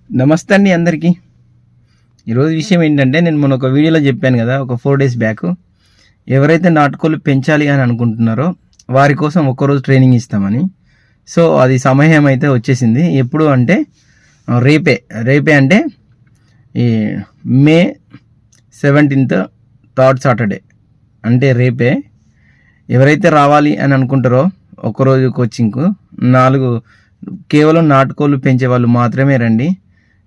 నమస్తే అండి అందరికీ. ఈరోజు విషయం ఏంటంటే, నేను మొన్న ఒక వీడియోలో చెప్పాను కదా, ఒక 4 days బ్యాక్, ఎవరైతే నాటుకోళ్ళు పెంచాలి అని అనుకుంటున్నారో వారి కోసం ఒక్కరోజు ట్రైనింగ్ ఇస్తామని. సో అది సమయం అయితే వచ్చేసింది. ఎప్పుడు అంటే రేపే అంటే ఈ May 17th థర్డ్ సాటర్డే అంటే రేపే. ఎవరైతే రావాలి అని అనుకుంటారో ఒక్కరోజు కోచింగ్కు కేవలం నాటుకోళ్ళు పెంచే వాళ్ళు మాత్రమే రండి.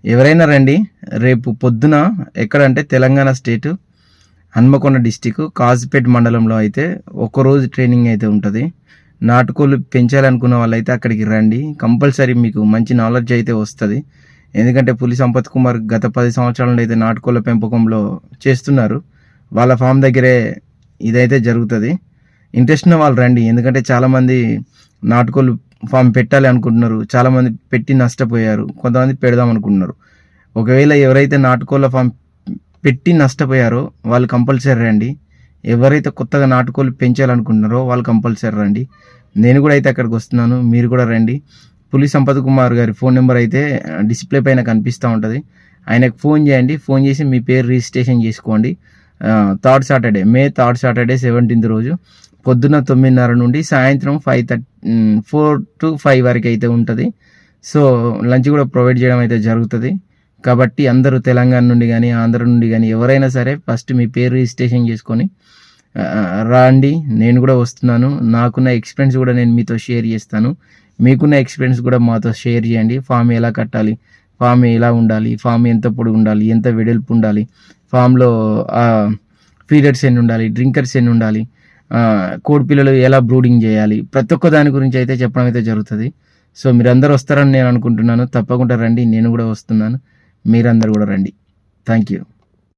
ఎవరైనా రండి. రేపు పొద్దున ఎక్కడంటే తెలంగాణ స్టేటు హన్మకొండ డిస్టిక్ కాజుపేట మండలంలో అయితే ఒక్కరోజు ట్రైనింగ్ అయితే ఉంటుంది. నాటుకోళ్ళు పెంచాలనుకున్న వాళ్ళైతే అక్కడికి రండి. కంపల్సరీ మీకు మంచి నాలెడ్జ్ అయితే వస్తుంది. ఎందుకంటే పులి సంపత్ కుమార్ గత 10 సంవత్సరాల నుండి అయితే నాటుకోళ్ళ పెంపకంలో చేస్తున్నారు. వాళ్ళ ఫామ్ దగ్గరే ఇదైతే జరుగుతుంది. ఇంట్రెస్ట్ ఉన్న వాళ్ళు రండి. ఎందుకంటే చాలామంది నాటుకోళ్ళు ఫామ్ పెట్టాలి అనుకుంటున్నారు, చాలామంది పెట్టి నష్టపోయారు, కొంతమంది పెడదాం అనుకుంటున్నారు. ఒకవేళ ఎవరైతే నాటుకోళ్ళ ఫామ్ పెట్టి నష్టపోయారో వాళ్ళు కంపల్సరీ రండి. ఎవరైతే కొత్తగా నాటుకోళ్ళు పెంచాలనుకుంటున్నారో వాళ్ళు కంపల్సరీ రండి. నేను కూడా అయితే అక్కడికి వస్తున్నాను, మీరు కూడా రండి. పులి సంపత్ కుమార్ గారి ఫోన్ నెంబర్ అయితే డిస్ప్లే పైన కనిపిస్తూ ఉంటుంది. ఆయనకు ఫోన్ చేయండి. ఫోన్ చేసి మీ పేరు రిజిస్ట్రేషన్ చేసుకోండి. May 3rd సాటర్డే 17th రోజు పొద్దున్న 9:30 నుండి సాయంత్రం 4 to 5 వరకు అయితే ఉంటుంది. సో లంచ్ కూడా ప్రొవైడ్ చేయడం అయితే జరుగుతుంది. కాబట్టి అందరూ తెలంగాణ నుండి కానీ ఆంధ్ర నుండి కానీ ఎవరైనా సరే ఫస్ట్ మీ పేరు రిజిస్ట్రేషన్ చేసుకొని రండి. నేను కూడా వస్తున్నాను. నాకున్న ఎక్స్పీరియన్స్ కూడా నేను మీతో షేర్ చేస్తాను. మీకున్న ఎక్స్పీరియన్స్ కూడా మాతో షేర్ చేయండి. ఫామ్ ఎలా కట్టాలి, ఫామ్ ఎలా ఉండాలి, ఫామ్ ఎంత పొడుగు ఉండాలి, ఎంత వెడల్పు ఉండాలి, ఫామ్లో ఫీడర్స్ ఎన్ని ఉండాలి, డ్రింకర్స్ ఎన్ని ఉండాలి, కోడి పిల్లలు ఎలా బ్రూడింగ్ చేయాలి, ప్రతి ఒక్క దాని గురించి అయితే చెప్పడం అయితే జరుగుతుంది. సో మీరందరూ వస్తారని నేను అనుకుంటున్నాను. తప్పకుండా రండి. నేను కూడా వస్తున్నాను. మీరందరూ కూడా రండి. Thank you.